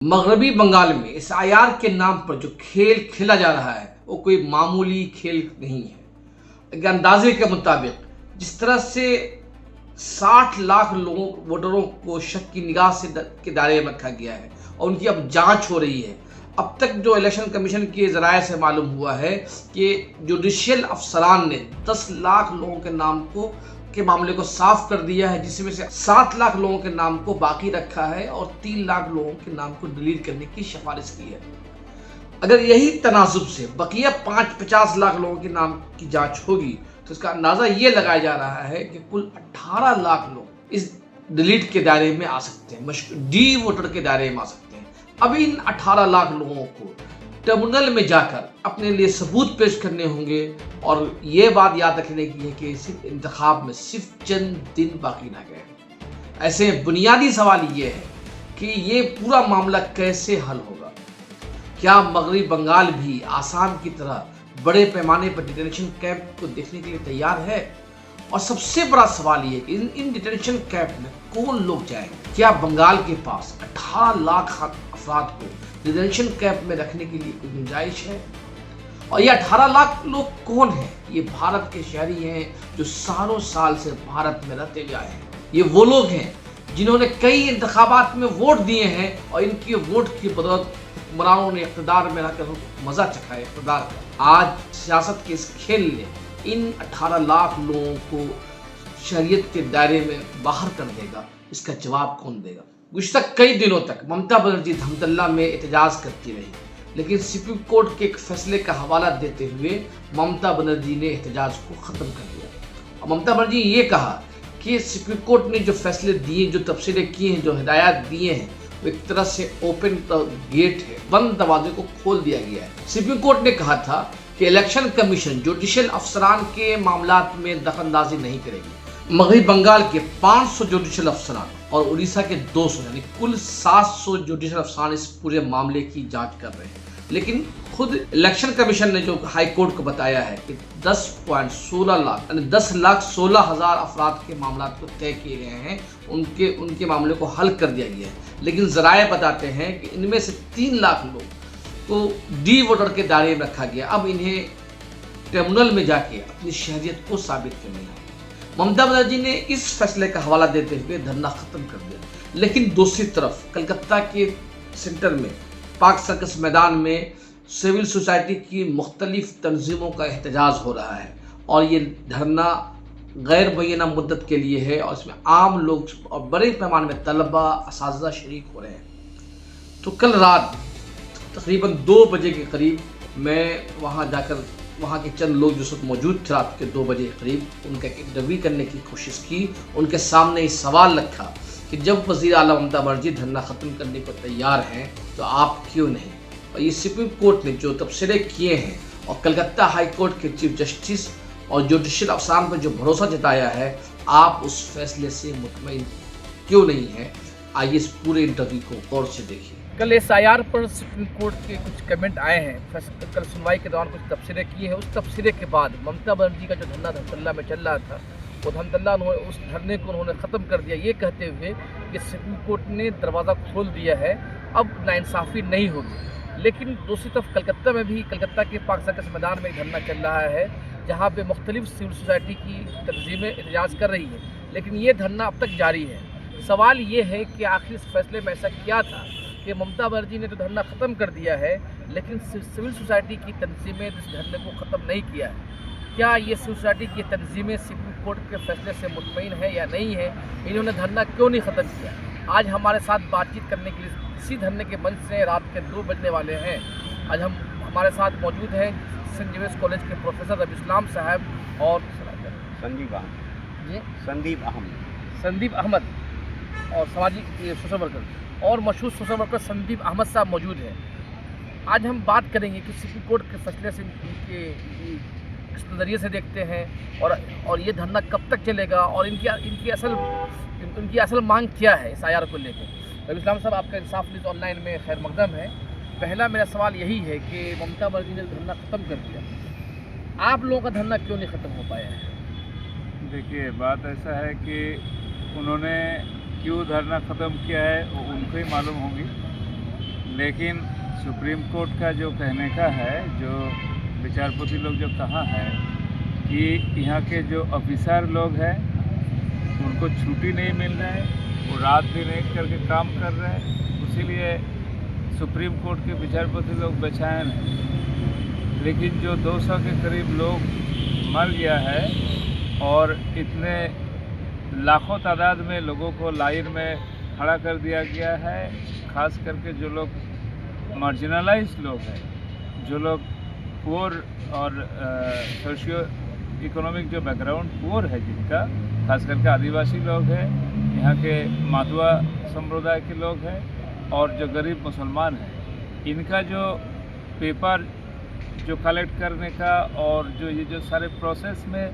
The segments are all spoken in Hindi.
मगरबी बंगाल में इस आयार के नाम पर जो खेल खेला जा रहा है वो कोई मामूली खेल नहीं है। एक अंदाजे के मुताबिक जिस तरह से 60 लाख लोगों वोटरों को शक की निगाह से के दायरे में रखा गया है और उनकी अब जांच हो रही है। अब तक जो इलेक्शन कमीशन के जराये से मालूम हुआ है कि जुडिशियल अफसरान ने 10 लाख लोगों के नाम के मामले को साफ कर दिया है, जिसमें से 7 लाख लोगों के नाम को बाकी रखा है और 3 लाख लोगों के नाम को डिलीट करने की सिफारिश की है। अगर यही तनाजुब से बकिया 50 लाख लोगों के नाम की जांच होगी तो इसका अंदाजा ये लगाया जा रहा है कि कुल 18 लाख लोग इस डिलीट के दायरे में आ सकते हैं, डी वोटर के दायरे में आ सकते हैं। अब इन 18 लाख लोगों को ट्रिब्यूनल में जाकर अपने लिए सबूत पेश करने होंगे और ये बात याद रखने की है कि सिर्फ इंतखाब में सिर्फ चंद दिन बाकी रह गए। ऐसे बुनियादी सवाल ये है कि ये पूरा मामला कैसे हल होगा। क्या मगरबी बंगाल भी आसाम की तरह बड़े पैमाने पर डिटेंशन कैंप को देखने के लिए तैयार है? और सबसे बड़ा सवाल ये कि इन डिटेंशन कैंप में कौन लोग जाएंगे? क्या बंगाल के पास 18 लाख अफराद को डिटेंशन कैंप में रखने के लिए कोई गुंजाइश है? और ये 18 लाख लोग कौन हैं? ये भारत के शहरी हैं जो सालों साल से भारत में रहते हुए आए हैं। ये वो लोग हैं जिन्होंने कई इंतखाबात में वोट दिए हैं और इनके वोट की बदौलत हुक्मरानों ने इक़्तिदार में रहकर मजा चखा है इक़्तिदार का। आज सियासत के इस खेल ने इन 18 लाख लोगों को शरीयत के दायरे में बाहर कर देगा, इसका जवाब कौन देगा? गुज़िश्ता कई दिनों तक ममता बनर्जी धमतल्ला में एहतजाज करती रही, लेकिन सुप्रीम कोर्ट के एक फैसले का हवाला देते हुए ममता बनर्जी ने एहतजाज को ख़त्म कर दिया। और ममता बनर्जी ये कहा कि सुप्रीम कोर्ट ने जो फैसले दिए, जो तफसीलें किए हैं, जो हिदायत दिए हैं, वो एक तरह से ओपन गेट है, बंद दरवाजे को खोल दिया गया है। सुप्रीम कोर्ट ने कहा था कि इलेक्शन कमीशन जुडिशियल अफसरान के मामलात में दखलंदाजी नहीं करेगी। मगरबी बंगाल के 500 जुडिशियल अफसरान और उड़ीसा के 200 यानी कुल 700 जुडिशियल अफसरान इस पूरे मामले की जांच कर रहे हैं। लेकिन खुद इलेक्शन कमीशन ने जो हाई कोर्ट को बताया है कि 10.16 लाख यानी 10,16,000 अफराद के मामला को तय किए गए हैं, उनके मामले को हल कर दिया गया है। लेकिन जराए बताते हैं कि इनमें से 3 लाख लोग तो डी वोटर के दायरे में रखा गया। अब इन्हें ट्रिब्यूनल में जाके अपनी शहरियत को साबित करनी है। ममता बनर्जी ने इस फैसले का हवाला देते हुए धरना खत्म कर दिया, लेकिन दूसरी तरफ कलकत्ता के सेंटर में पाक सर्कस मैदान में सिविल सोसाइटी की मुख्तलिफ तंजीमों का एहतजाज हो रहा है और ये धरना गैर मुअय्यना मुद्दत के लिए है और इसमें आम लोग और बड़े पैमाने में तलबा असातिज़ा शरीक हो रहे हैं। तो कल रात तकरीबन 2 बजे के करीब मैं वहाँ जाकर वहाँ के चंद लोग जो सब मौजूद थे रात के 2 बजे के करीब उनका इंटरव्यू करने की कोशिश की। उनके सामने ये सवाल रखा कि जब वज़ीर आला ममता बनर्जी धरना ख़त्म करने को तैयार हैं तो आप क्यों नहीं? और ये सुप्रीम कोर्ट ने जो तबसरे किए हैं और कलकत्ता हाई कोर्ट के चीफ जस्टिस और जुडिशियल अफसरान पर जो भरोसा जताया है, आप उस फैसले से मुतमईन क्यों नहीं हैं? आइए इस पूरे इंटरव्यू को गौर से देखिए। कल SIR पर सुप्रीम कोर्ट के कुछ कमेंट आए हैं। कल सुनवाई के दौरान कुछ तबसरे किए हैं। उस तबसरे के बाद ममता बनर्जी का जो धरना धमतल्ला में चल रहा था, वो धमतल्ला उस धरने को उन्होंने ख़त्म कर दिया, ये कहते हुए कि सुप्रीम कोर्ट ने दरवाज़ा खोल दिया है, अब नाइंसाफ़ी नहीं होगी। लेकिन दूसरी तरफ कलकत्ता में भी, कलकत्ता के पाक सर्कस मैदान में धरना चल रहा है, जहाँ पे मुख्तलिफ सिविल सोसाइटी की तंजीमें एहतजाज कर रही है, लेकिन ये धरना अब तक जारी है। सवाल ये है कि आखिर इस फैसले में ऐसा क्या था कि ममता बनर्जी ने तो धरना ख़त्म कर दिया है, लेकिन सिविल सोसाइटी की तंजीमें इस धरने को ख़त्म नहीं किया है। क्या ये सिविल सोसाइटी की तंजीमें सुप्रीम कोर्ट के फैसले से मुतमईन है या नहीं है? इन्होंने धरना क्यों नहीं ख़त्म किया? आज हमारे साथ बातचीत करने के लिए इसी धरने के मंच से रात के 2 बजने वाले हैं। आज हमारे साथ मौजूद हैं सेंट जेवियर्स कॉलेज के प्रोफेसर रबी इस्लाम साहब और संदीप अहमद और सामाजिक सोशल वर्कर और मशहूर सोशल वर्कर संदीप अहमद साहब मौजूद हैं। आज हम बात करेंगे कि सुप्रीम कोर्ट के फैसले से किस नज़रिए से देखते हैं और ये धरना कब तक चलेगा और इनकी असल मांग क्या है SIR को लेकर। रबी इस्लाम साहब, आपका इंसाफ न्यूज़ ऑनलाइन में खैर मकदम है। पहला मेरा सवाल यही है कि ममता बनर्जी ने धरना ख़त्म कर दिया, आप लोगों का धरना क्यों नहीं ख़त्म हो पाया है? देखिए, बात ऐसा है कि उन्होंने क्यों धरना ख़त्म किया है वो उनको ही मालूम होगी। लेकिन सुप्रीम कोर्ट का जो कहने का है, जो विचारपति लोग जो कहा है कि यहाँ के जो ऑफिसर लोग हैं उनको छुट्टी नहीं मिल रहा है, वो रात दिन एक करके काम कर रहे हैं, इसीलिए सुप्रीम कोर्ट के विचारपति लोग बेचैन हैं। लेकिन जो 200 के करीब लोग मर गया है और इतने लाखों तादाद में लोगों को लाइन में खड़ा कर दिया गया है, खास करके जो लोग मार्जिनलाइज लोग हैं, जो लोग पुअर और सोशियो इकोनॉमिक जो बैकग्राउंड पुअर है जिनका, खास करके आदिवासी लोग हैं, यहाँ के मातवा संप्रदाय के लोग हैं और जो गरीब मुसलमान हैं, इनका जो पेपर जो कलेक्ट करने का और जो ये जो सारे प्रोसेस में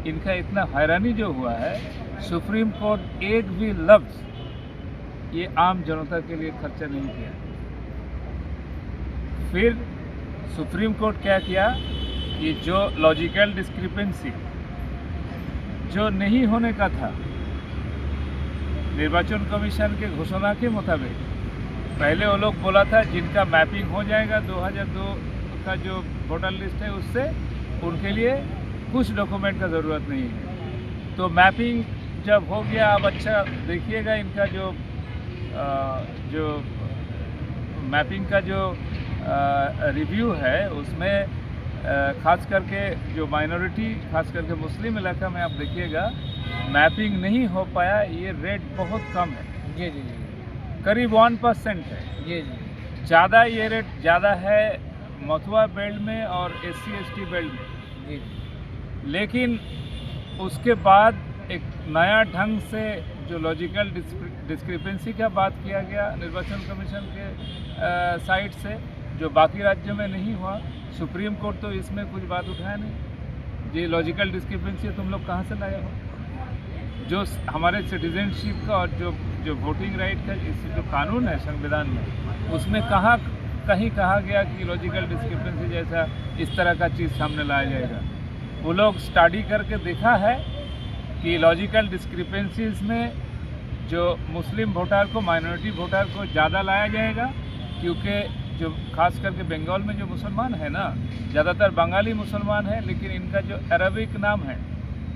इनका इतना हैरानी जो हुआ है, सुप्रीम कोर्ट एक भी लफ्ज़ ये आम जनता के लिए खर्चा नहीं किया। फिर सुप्रीम कोर्ट क्या किया कि जो लॉजिकल डिस्क्रिपेंसी जो नहीं होने का था, निर्वाचन कमीशन के घोषणा के मुताबिक पहले वो लोग बोला था जिनका मैपिंग हो जाएगा 2002 का जो वोटर लिस्ट है उससे, उनके लिए कुछ डॉक्यूमेंट का ज़रूरत नहीं है। तो मैपिंग जब हो गया, अब अच्छा देखिएगा इनका जो मैपिंग का जो रिव्यू है उसमें खास करके जो माइनॉरिटी, खास करके मुस्लिम इलाका में आप देखिएगा मैपिंग नहीं हो पाया, ये रेट बहुत कम है। जी जी जी, करीब 1% है। जी जी, ज़्यादा ये रेट ज़्यादा है मथुरा बेल्ट में और SC/ST बेल्ट में। जी लेकिन उसके बाद एक नया ढंग से जो लॉजिकल डिस्क्रिपेंसी का बात किया गया निर्वाचन कमीशन के साइड से, जो बाकी राज्यों में नहीं हुआ। सुप्रीम कोर्ट तो इसमें कुछ बात उठाया नहीं। ये लॉजिकल डिस्क्रिपेंसी तुम लोग कहाँ से लाए हो? जो हमारे सिटीजनशिप का और जो वोटिंग राइट का जो कानून है संविधान में, उसमें कहीं कहा गया कि लॉजिकल डिस्क्रिपेंसी जैसा इस तरह का चीज़ सामने लाया जाएगा। वो लोग स्टडी करके देखा है कि लॉजिकल डिस्क्रिपेंसीज में जो मुस्लिम वोटर को, माइनॉरिटी वोटर को ज़्यादा लाया जाएगा, क्योंकि जो खास करके बंगाल में जो मुसलमान है ना, ज़्यादातर बंगाली मुसलमान है, लेकिन इनका जो अरबिक नाम है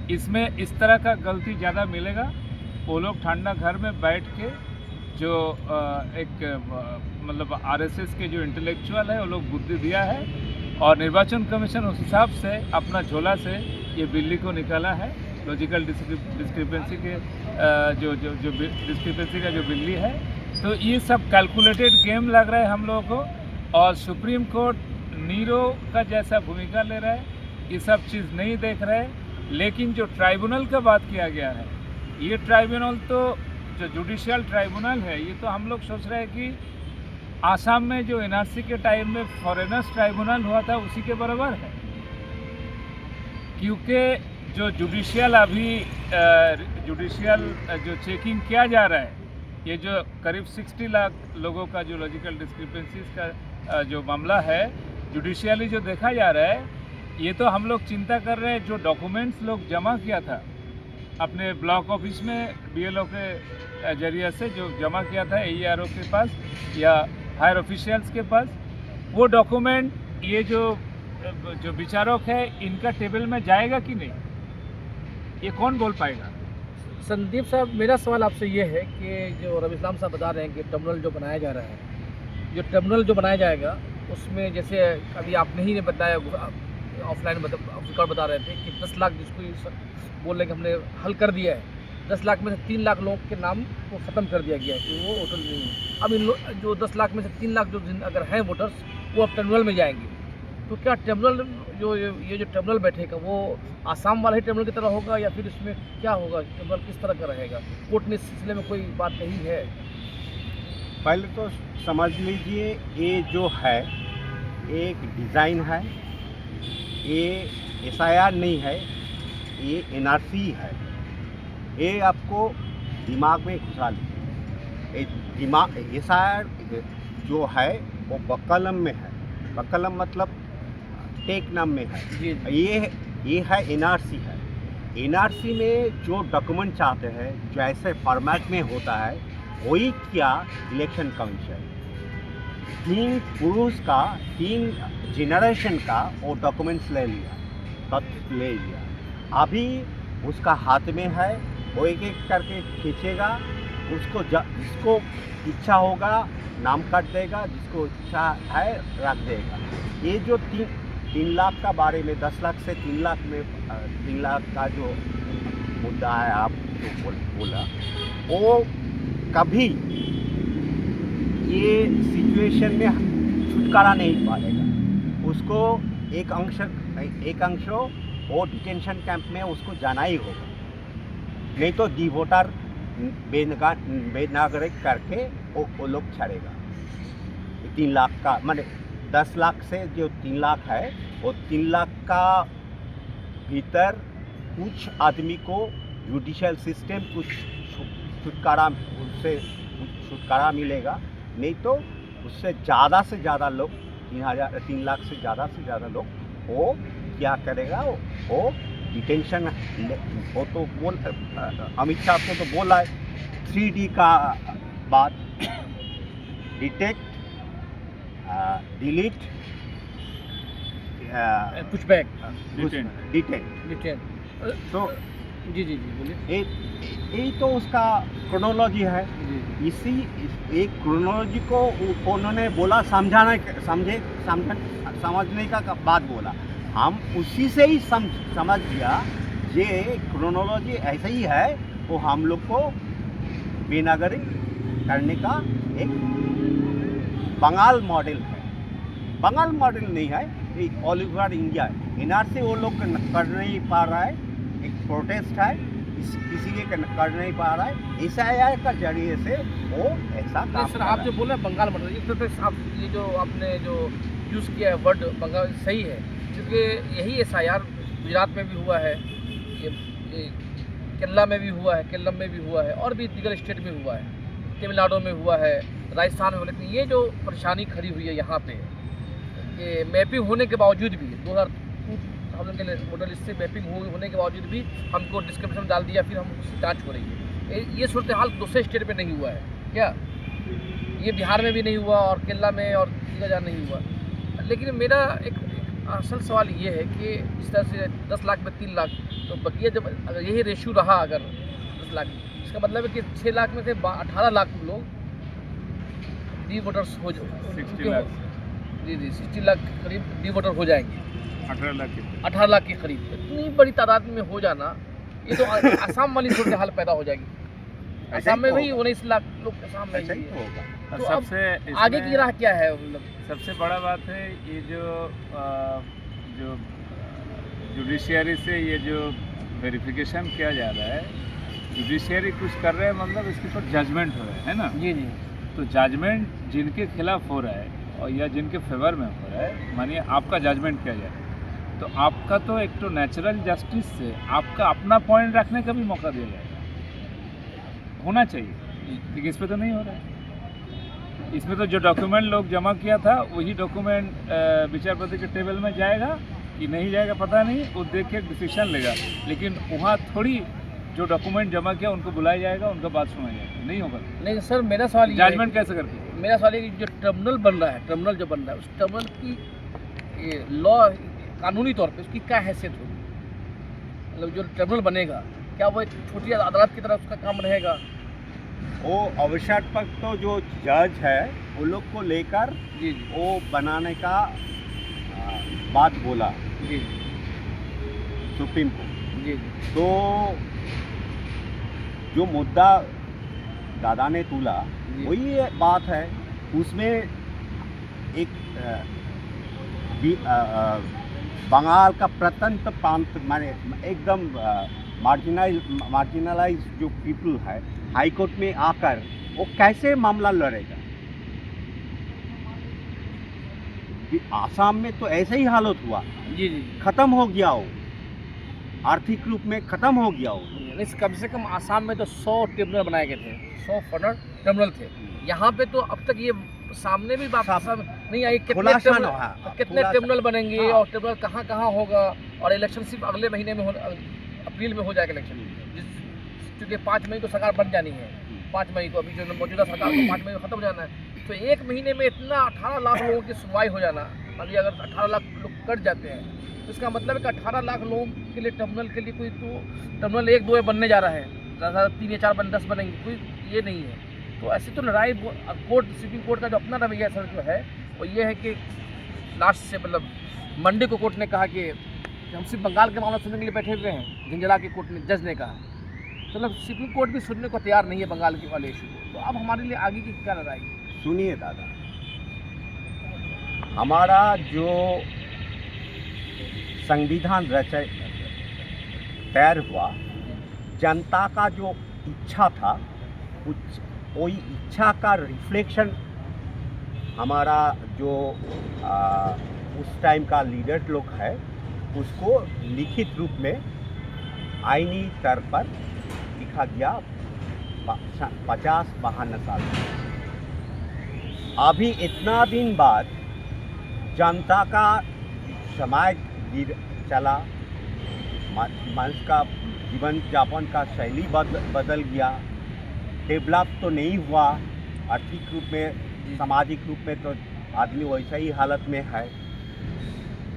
इसमें इस तरह का गलती ज़्यादा मिलेगा। वो लोग ठंडा घर में बैठ के जो मतलब RSS के जो इंटेलेक्चुअल है वो लोग बुद्धि दिया है, और निर्वाचन कमीशन उस हिसाब से अपना झोला से ये बिल्ली को निकाला है। लॉजिकल डिस्क्रिपेंसी के जो डिस्क्रिपेंसी का जो बिल्ली है, तो ये सब कैलकुलेटेड गेम लग रहा है हम लोगों को। और सुप्रीम कोर्ट नीरो का जैसा भूमिका ले रहा है, ये सब चीज़ नहीं देख रहे। लेकिन जो ट्राइब्यूनल का बात किया गया है, ये ट्राइब्यूनल तो जो जुडिशियल ट्राइब्यूनल है, ये तो हम लोग सोच रहे हैं कि आसाम में जो NRC के टाइम में फॉरेनर्स ट्राइब्यूनल हुआ था उसी के बराबर है। क्योंकि जो जुडिशियल अभी जुडिशियल जो चेकिंग किया जा रहा है, ये जो करीब 60 लाख लोगों का जो लॉजिकल डिस्क्रिपेंसीज का जो मामला है, जुडिशियली जो देखा जा रहा है, ये तो हम लोग चिंता कर रहे हैं। जो डॉक्यूमेंट्स लोग जमा किया था अपने ब्लॉक ऑफिस में BLO के जरिए से, जो जमा किया था AERO के पास या हायर ऑफिशियल्स के पास, वो डॉक्यूमेंट ये जो विचारक है इनका टेबल में जाएगा कि नहीं, ये कौन बोल पाएगा? संदीप साहब, मेरा सवाल आपसे ये है कि जो रवि इस्लाम साहब बता रहे हैं कि टर्मिनल जो बनाया जा रहा है, जो टर्मिनल जो बनाया जाएगा उसमें जैसे अभी आपने ही ने बताया, ऑफलाइन रिकॉर्ड बता रहे थे कि 10 लाख जिसको बोल रहे कि हमने हल कर दिया है, 10 लाख में से 3 लाख लोगों के नाम को ख़त्म कर दिया गया है कि वो वोटर नहीं है। अब इन जो 10 लाख में से 3 लाख जो अगर हैं वोटर्स, वो अब टर्मिनल में जाएंगे। तो क्या टर्मिनल ये जो टर्मिनल बैठेगा वो आसाम वाला ही टर्मिनल की तरह होगा, या फिर इसमें क्या होगा, टर्मिनल किस तरह का रहेगा? कोर्ट ने इस सिलसिले में कोई बात कही है? पहले तो समझ लीजिए, ये जो है एक डिज़ाइन है, ये SIR नहीं है, ये NRC है। ये आपको दिमाग में घुसा लीजिए। दिमाग SIR जो है वो बकलम में है, बकलम मतलब टेक नाम में है। ये है NRC है। NRC में जो डॉक्यूमेंट चाहते हैं, जैसे फॉर्मेट में होता है, वही क्या इलेक्शन कमीशन। तीन पुरुष का 3 जनरेशन का वो डॉक्यूमेंट्स ले लिया, तथ्य ले लिया। अभी उसका हाथ में है, वो एक एक करके खींचेगा, उसको जिसको इच्छा होगा नाम काट देगा, जिसको इच्छा है रख देगा। ये जो 3 लाख का बारे में 10 लाख से 3 लाख में 3 लाख का जो मुद्दा है आप जो बोला, वो कभी ये सिचुएशन में छुटकारा नहीं पाएगा। उसको एक अंश वो डिटेंशन कैंप में उसको जाना ही होगा, नहीं तो डिवोटर बेनागरिक करके वो लोग छड़ेगा। 3 लाख का माने 10 लाख से जो 3 लाख है, वो 3 लाख का भीतर कुछ आदमी को जुडिशियल सिस्टम कुछ छुटकारा, उससे छुटकारा मिलेगा, नहीं तो उससे ज़्यादा से ज़्यादा लोग 3 लाख से ज़्यादा लोग वो क्या करेगा, वो डिटेंशन। वो तो बोल अमित शाह को तो बोला है 3D का बात, डिटेक्ट, डिलीट, पुशबैक, डिटेंट। तो जी बोलिए। यही तो उसका क्रोनोलॉजी है। इसी एक क्रोनोलॉजी को उन्होंने बोला समझने का बात बोला, हम उसी से ही समझ गया ये क्रोनोलॉजी ऐसा ही है, वो हम लोग को बेनागरिक करने का एक बंगाल मॉडल है। बंगाल मॉडल नहीं है, ये ऑल ओवर इंडिया है। एनआरसी वो लोग कर नहीं पा रहा है, एक प्रोटेस्ट है, इसीलिए कर नहीं पा रहा है। एसआईआर का जरिए से वो ऐसा नहीं सर, आप जो बोले बंगाल मॉडल, ये जो आपने जो यूज़ किया है वर्ड बंगाल, सही है, क्योंकि यही एसआईआर गुजरात में भी हुआ है, ये केरला में भी हुआ है, केरलम में भी हुआ है, और भी दीगर स्टेट में हुआ है, तमिलनाडु में हुआ है, राजस्थान में हुआ। लेकिन ये जो परेशानी खड़ी हुई है यहाँ पे, ये मैपिंग होने के बावजूद भी 2002 के मॉडल इससे मैपिंग होने के बावजूद भी हमको डिस्क्रिप्शन डाल दिया, फिर हम उसकी जाँच हो रही है। ये सूरत हाल दूसरे स्टेट में नहीं हुआ है क्या? ये बिहार में भी नहीं हुआ और केरला में और दीगर जगह नहीं हुआ। लेकिन मेरा एक असल सवाल ये है कि इस तरह से 10 लाख में 3 लाख, तो बकिया जब अगर यही रेशियो रहा, अगर 10 लाख, इसका मतलब है कि 6 लाख में से 18 लाख लोग डी वोटर्स हो जाए, 60 लाख जी 60 लाख करीब डी वोटर हो जाएंगे, 18 लाख के करीब। इतनी बड़ी तादाद में हो जाना, ये तो आसाम वाली सूरत हाल पैदा हो जाएगी। आसाम में भी 19 लाख लोग आसाम में ही होगा। तो सबसे अब आगे की राह क्या है? मतलब सबसे बड़ा बात है ये जो जुडिशियरी से ये जो वेरिफिकेशन किया जा रहा है, जुडिशियरी कुछ कर रहे हैं, मतलब इसके ऊपर जजमेंट हो रहा है ना। जी तो जजमेंट जिनके खिलाफ हो रहा है और या जिनके फेवर में हो रहा है, मानिए आपका जजमेंट किया जाए, तो आपका तो एक तो नेचुरल जस्टिस से आपका अपना पॉइंट रखने का भी मौका दिया जाएगा, होना चाहिए, लेकिन इस पर तो नहीं हो रहा है। इसमें तो जो डॉक्यूमेंट लोग जमा किया था वही डॉक्यूमेंट विचारपति के टेबल में जाएगा कि नहीं जाएगा पता नहीं, वो देख के डिसीजन लेगा, लेकिन वहाँ थोड़ी जो डॉक्यूमेंट जमा किया उनको बुलाया जाएगा, उनका बात सुना जाएगा, नहीं होगा। लेकिन सर मेरा सवाल ये जजमेंट कैसे करते? मेरा सवाल है कि जो टर्मिनल बन रहा है, टर्मिनल जो बन रहा है, उस टर्मिनल की लॉ कानूनी तौर पे उसकी क्या हैसियत होगी? मतलब जो टर्मिनल बनेगा, क्या वो एक छोटी अदालत की तरह उसका काम रहेगा? वो आवश्यक पर तो जो जज है वो लोग को लेकर जी वो बनाने का बात बोला जी सुप्रीम कोर्ट। जी तो जो मुद्दा दादा ने तूला वही बात है, उसमें एक बंगाल का प्रत्यंत प्रांत माने एकदम मार्जिनलाइज जो पीपल है, हाई कोर्ट में आकर वो कैसे मामला लड़ेगा? आसाम में तो ऐसे ही हालत हुआ, जी खत्म हो गया हो, आर्थिक रूप में खत्म हो गया हो। कम से कम आसाम में तो 100 टर्मिनल बनाए गए थे, 100 फनर टर्मिनल थे। यहाँ पे तो अब तक ये सामने भी बात नहीं आई कितने टर्मिनल बनेंगे और टर्मिनल कहाँ कहाँ होगा, और इलेक्शन सिर्फ अगले महीने में अप्रैल में हो जाएगा इलेक्शन, क्योंकि 5 मई को सरकार बन जानी है। 5 मई को अभी जो मौजूदा सरकार को 5 मई को खत्म हो जाना है, तो 1 महीने में इतना 18 लाख लोगों की सुनवाई हो जाना, मान लीजिए अगर 18 लाख लोग कट जाते हैं तो इसका मतलब है कि 18 लाख लोगों के लिए टर्मिनल के लिए कोई तो टर्मिनल 1-2 बनने जा रहा है, ज़्यादा 3 या 4 10 बनेंगे, कोई ये नहीं है। तो ऐसी तो लड़ाई कोर्ट, सुप्रीम कोर्ट का जो अपना रवैया सर जो है वो ये है कि लास्ट से मतलब मंडे को कोर्ट ने कहा कि हम सिर्फ बंगाल के मामला सुनने के लिए बैठे हुए हैं, झंझरा के कोर्ट ने जज ने कहा, मतलब सुप्रीम कोर्ट भी सुनने को तैयार नहीं है बंगाल के वाले इशू को। तो अब हमारे लिए आगे की क्या लड़ाई? सुनिए दादा, हमारा जो संविधान तैयार हुआ, जनता का जो इच्छा था वही इच्छा का रिफ्लेक्शन हमारा जो उस टाइम का लीडर लोग है उसको लिखित रूप में आईनी स्तर पर लिखा गया 50-52 साल में। अभी इतना दिन बाद जनता का समाज चला, मनुष्य का जीवन यापन का शैली बदल गया, डेवलप तो नहीं हुआ, आर्थिक रूप में सामाजिक रूप में तो आदमी वैसा ही हालत में है।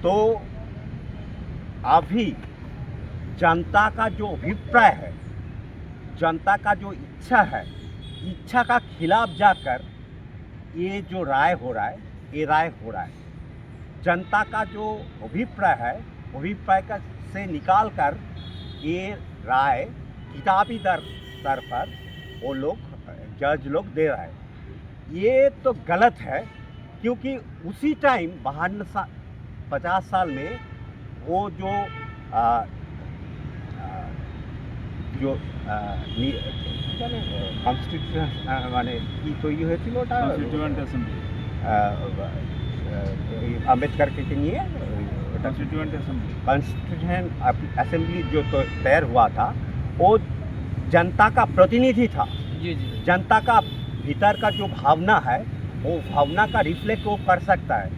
तो अभी जनता का जो अभिप्राय है, जनता का जो इच्छा है, इच्छा का खिलाफ जाकर ये जो राय हो रहा है, ये राय हो रहा है। जनता का जो अभिप्राय है, अभिप्राय का से निकाल कर ये राय किताबी स्तर पर वो लोग जज लोग दे रहे हैं। ये तो गलत है, क्योंकि उसी टाइम 50 साल में वो जो কনস্টিটিউশন মানে কি তৈরি হয়েছিল ওটা কনস্টিটিউয়েন্ট অ্যাসেম্বলি अम्बेडकर के लिए कॉन्स्टिट्यूएंट असेंबली कॉन्स्टिट्यूशन असेंबली जो तो तैयार हुआ था वो जनता का प्रतिनिधि था। जी जी जनता का भीतर का जो भावना है वो भावना का रिफ्लेक्ट वो कर सकता है।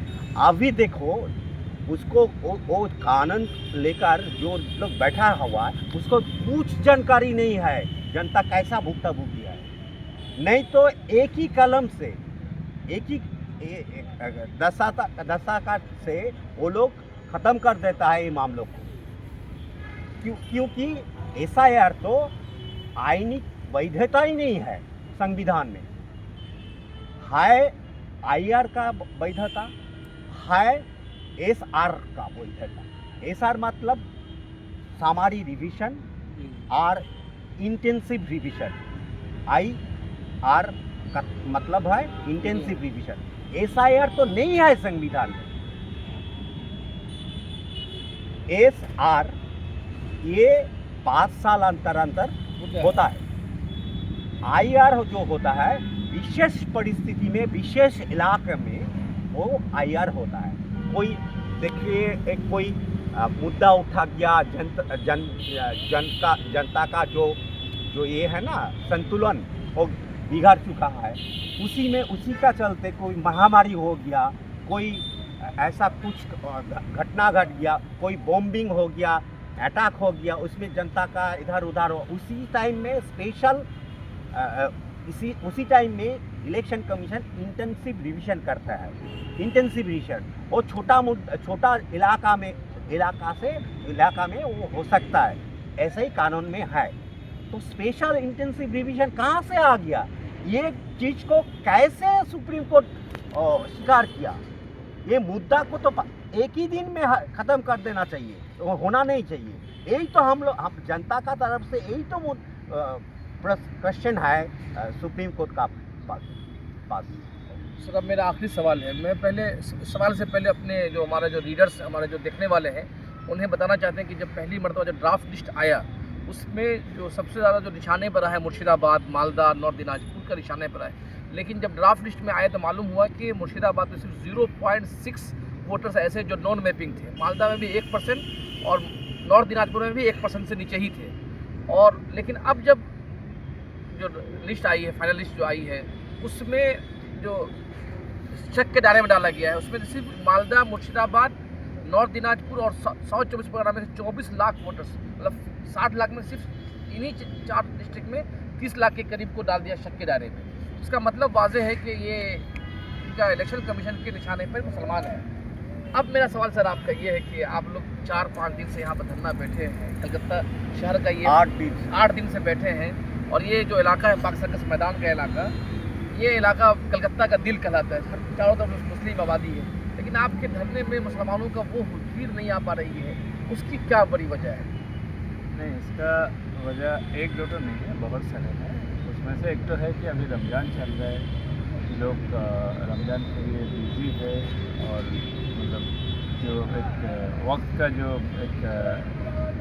अभी देखो उसको वो कानून लेकर जो लोग बैठा हुआ है उसको कुछ जानकारी नहीं है जनता कैसा भुगताभुगी है। नहीं तो एक ही कलम से एक ही दस्तावेज से वो लोग ख़त्म कर देता है ये मामलों को, क्योंकि एसआईआर तो आईनी वैधता ही नहीं है संविधान में। है आईआर का वैधता, है एसआर का वैधता। एसआर मतलब सामारी रिविजन और इंटेंसिव रिविजन, आईआर का मतलब है इंटेंसिव रिविजन। एसआईआर तो नहीं है संविधान में। एसआर ये 5 साल अंतर होता है। आईआर जो होता है विशेष परिस्थिति में विशेष इलाके में वो आईआर होता है। कोई देखिए एक कोई मुद्दा उठा गया, जनता का जो ये है ना संतुलन वो बिगड़ चुका है, उसी का चलते कोई महामारी हो गया, कोई ऐसा कुछ घटना घट गया, कोई बॉम्बिंग हो गया, अटैक हो गया, उसमें जनता का इधर उधर हो, उसी टाइम में स्पेशल उसी टाइम में इलेक्शन कमीशन इंटेंसिव रिवीजन करता है। इंटेंसिव रिवीजन वो छोटा इलाका में वो हो सकता है, ऐसे ही कानून में है। तो स्पेशल इंटेंसिव रिवीजन कहाँ से आ गया? ये चीज़ को कैसे सुप्रीम कोर्ट स्वीकार किया? ये मुद्दा को तो एक ही दिन में ख़त्म कर देना चाहिए, तो होना नहीं चाहिए। यही तो हम जनता का तरफ से यही तो क्वेश्चन है सुप्रीम कोर्ट का पास। सर अब मेरा आखिरी सवाल है, मैं पहले सवाल से पहले अपने जो हमारे जो रीडर्स हमारे जो देखने वाले हैं उन्हें बताना चाहते हैं कि जब पहली मरतबा जो ड्राफ्ट लिस्ट आया उसमें जो सबसे ज़्यादा जो निशाने पर है मुर्शिदाबाद, मालदा, नॉर्थ दिनाजपुर का निशाने पर है। लेकिन जब ड्राफ्ट लिस्ट में आया तो मालूम हुआ कि मुर्शिदाबाद में सिर्फ 0.6 वोटर्स ऐसे जो नॉन मैपिंग थे, मालदा में भी 1% और नॉर्थ दिनाजपुर में भी 1% से नीचे ही थे। और लेकिन अब जब जो लिस्ट आई है, फाइनल लिस्ट जो आई है, उसमें जो शक के दायरे में डाला गया है उसमें सिर्फ मालदा, मुर्शिदाबाद, नॉर्थ दिनाजपुर और साउथ 24 परगना में 24 लाख वोटर्स, मतलब 60 लाख में सिर्फ इन्हीं 4 डिस्ट्रिक्ट में 30 लाख के करीब को डाल दिया शक के दायरे में। इसका मतलब वाजह है कि ये इनका इलेक्शन कमीशन के निशाने पर मुसलमान है। अब मेरा सवाल सर आपका ये है कि आप लोग 4-5 दिन से यहाँ पर धरना बैठे हैं, कलकत्ता शहर का ये 8 दिन से बैठे हैं, और ये जो इलाका है पाक सर्कस मैदान का इलाका, ये इलाका कलकत्ता का दिल कहलाता है, चारों तरफ मुस्लिम आबादी है, लेकिन आपके धरने में मुसलमानों का वो भीड़ नहीं आ पा रही है, उसकी क्या बड़ी वजह है? नहीं, इसका वजह एक दो तो नहीं है, बहुत सारे हैं। उसमें से एक तो है कि अभी रमज़ान चल रहा है, लोग रमज़ान के लिए बिजी है, और मतलब जो एक वक्त का जो एक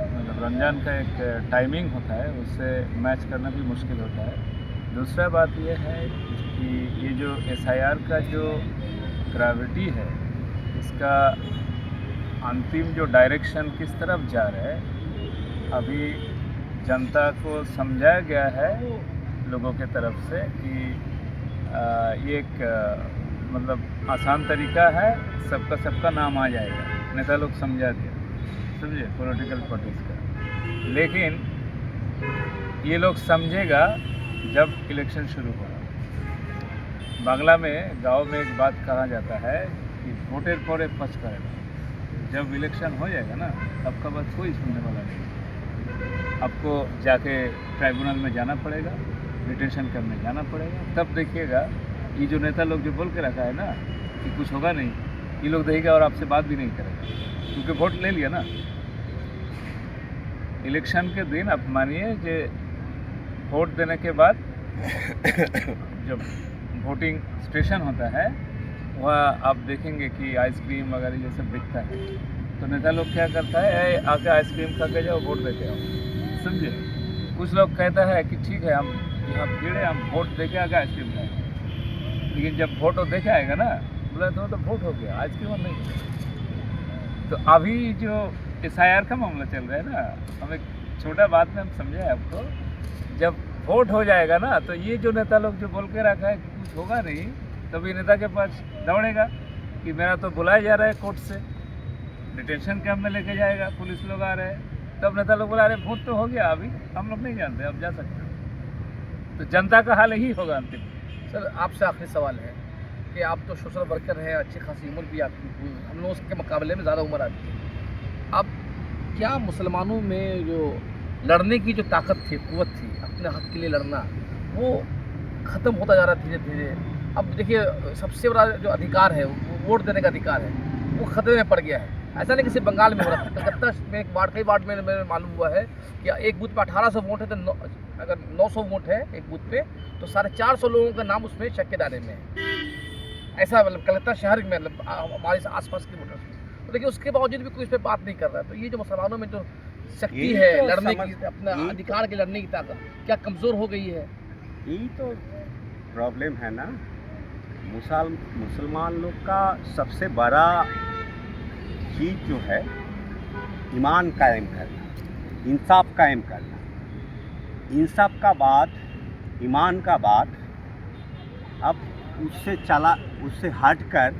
मतलब रमज़ान का एक टाइमिंग होता है उससे मैच करना भी मुश्किल होता है। दूसरा बात यह है कि ये जो SIR का जो ग्रेविटी है, इसका अंतिम जो डायरेक्शन किस तरफ जा रहा है, अभी जनता को समझाया गया है लोगों के तरफ से कि ये एक मतलब आसान तरीका है, सबका नाम आ जाएगा, नेता लोग समझा दिया, समझे, पॉलिटिकल पार्टीज का। लेकिन ये लोग समझेगा जब इलेक्शन शुरू होगा। बांग्ला में गांव में एक बात कहा जाता है कि वोटेर परे पच करेगा। जब इलेक्शन हो जाएगा ना, आपका बात कोई सुनने वाला नहीं, आपको जाके ट्राइब्यूनल में जाना पड़ेगा, डिटेंशन करने जाना पड़ेगा। तब देखिएगा ये जो नेता लोग जो बोल के रखा है ना कि कुछ होगा नहीं, ये लोग देखेगा और आपसे बात भी नहीं करेगा, क्योंकि वोट ले लिया ना। इलेक्शन के दिन आप मानिए कि वोट देने के बाद जब वोटिंग स्टेशन होता है, वहाँ आप देखेंगे कि आइसक्रीम वगैरह ये सब बिकता है, तो नेता लोग क्या करता है, आके आइसक्रीम खा के जाओ, वोट देके आओ, समझे। कुछ लोग कहता है कि ठीक है, हम यहाँ भीड़ है, हम वोट देके आगे आइसक्रीम खाएंगे, लेकिन जब वोट देके आएगा ना, बोला तो वोट हो गया, आइसक्रीम नहीं। तो अभी जो SIR का मामला चल रहा है ना, हम एक छोटा बात में हम समझाए आपको, जब वोट हो जाएगा ना, तो ये जो नेता लोग जो बोल के रखा है कि कुछ होगा नहीं, तभी नेता के पास दौड़ेगा कि मेरा तो बुलाया जा रहा है कोर्ट से, डिटेंशन कैंप में लेके जाएगा, पुलिस लोग आ रहे हैं। तब नेता लोग बोला अरे वोट तो हो गया, अभी हम लोग नहीं जानते, अब जा सकते हो। तो जनता का हाल यही होगा अंतिम। सर आपसे आखिरी सवाल है कि आप तो सोशल वर्कर हैं, अच्छी खासी उम्र भी आपकी, हम लोगों के मुकाबले में ज़्यादा उम्र आती है। अब क्या मुसलमानों में जो लड़ने की जो ताकत थी, क़ुव्वत थी, अपने हक़ के लिए लड़ना, वो ख़त्म होता जा रहा है धीरे धीरे? अब देखिए सबसे बड़ा जो अधिकार है, वो वोट देने का अधिकार है, वो खतरे में पड़ गया है। ऐसा नहीं कि सिर्फ बंगाल में हो रहा था, कलकत्ता में एक वार्ड, कई वार्ड में मालूम हुआ है कि एक बूथ पे 1800 वोट है, तो अगर 900 वोट है एक बूथ पे, तो 450 लोगों का नाम उसमें शक के दायरे में है। ऐसा मतलब कलकत्ता शहर में, मतलब हमारे आसपास के वोटर्स में। तो देखिए उसके बावजूद भी कोई इस पर बात नहीं कर रहा है। तो ये जो मुसलमानों में जो शक्ति है तो लड़ने की, अपना अधिकार के लड़ने की ताकत, क्या कमज़ोर हो गई है? यही तो प्रॉब्लम है ना। मुसलमान लोग का सबसे बड़ा चीज़ जो है ईमान कायम करना, इंसाफ कायम करना। इंसाफ का बात, ईमान का बात, अब उससे हटकर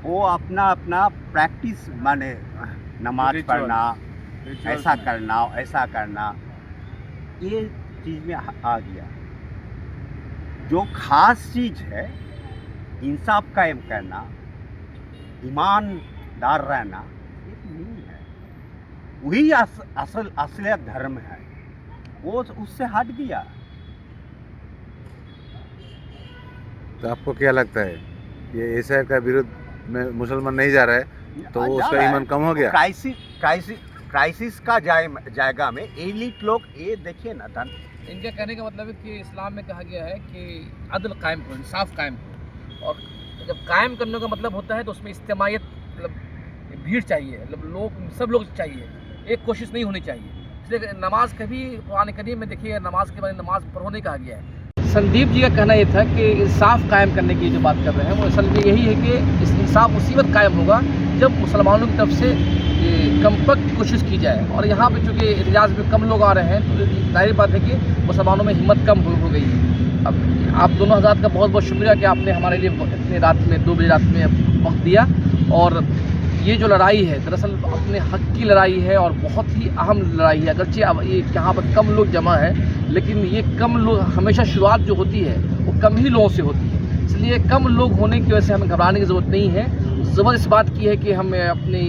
वो अपना प्रैक्टिस, माने नमाज पढ़ना, ऐसा करना, ये चीज़ में आ गया। जो खास चीज़ है इंसाफ कायम करना, ईमानदार रहना, ये नहीं है। वही असलियत धर्म है, वो उससे हट गया। तो आपको क्या लगता है ये SIR का विरोध में मुसलमान नहीं जा रहा है, तो उसका ईमान कम हो गया? क्राइसिस का जाएगा में एलिट लोग, ये देखिए ना धन। इनका कहने का मतलब है कि इस्लाम में कहा गया है कि अदल कायम करो, इंसाफ कायम करो, और जब कायम करने का मतलब होता है तो उसमें इज्तिमायत, मतलब भीड़ चाहिए, मतलब लोग, सब लोग चाहिए, एक कोशिश नहीं होनी चाहिए। इसलिए नमाज कभी कुरान करीम में देखिए नमाज के बारे में नमाज पढ़ो नहीं कहा गया है। संदीप जी का कहना ये था कि इंसाफ कायम करने की जो बात कर रहे हैं वो असल में यही है कि इस इंसाफ उसी वक्त कायम होगा जब मुसलमानों की तरफ से कम वक्त कोशिश की जाए। और यहाँ पे चूँकि एहतजाज में कम लोग आ रहे हैं, तो जाहिर बात है कि मुसलमानों में हिम्मत कम हो गई है। अब आप दोनों हज़रात का बहुत बहुत शुक्रिया कि आपने हमारे लिए इतने रात में 2 बजे रात में वक्त दिया। और ये जो लड़ाई है दरअसल अपने हक़ की लड़ाई है और बहुत ही अहम लड़ाई है। अगरचे अब ये यहाँ पर कम लोग जमा है, लेकिन ये कम लोग, हमेशा शुरुआत जो होती है वो कम ही लोगों से होती है। इसलिए कम लोग होने की वजह से हमें घबराने की ज़रूरत नहीं है। ज़रूरत इस बात की है कि हमें अपनी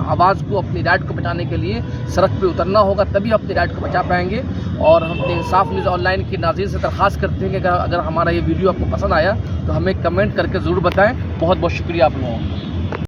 आवाज़ को, अपनी राइट को बचाने के लिए सड़क पे उतरना होगा, तभी अपनी राइट को बचा पाएंगे। और हम अपने इंसाफ न्यूज़ ऑनलाइन की नाज़रीन से दरख्वास्त करते हैं कि अगर हमारा ये वीडियो आपको पसंद आया तो हमें कमेंट करके ज़रूर बताएं। बहुत बहुत शुक्रिया आप लोगों का।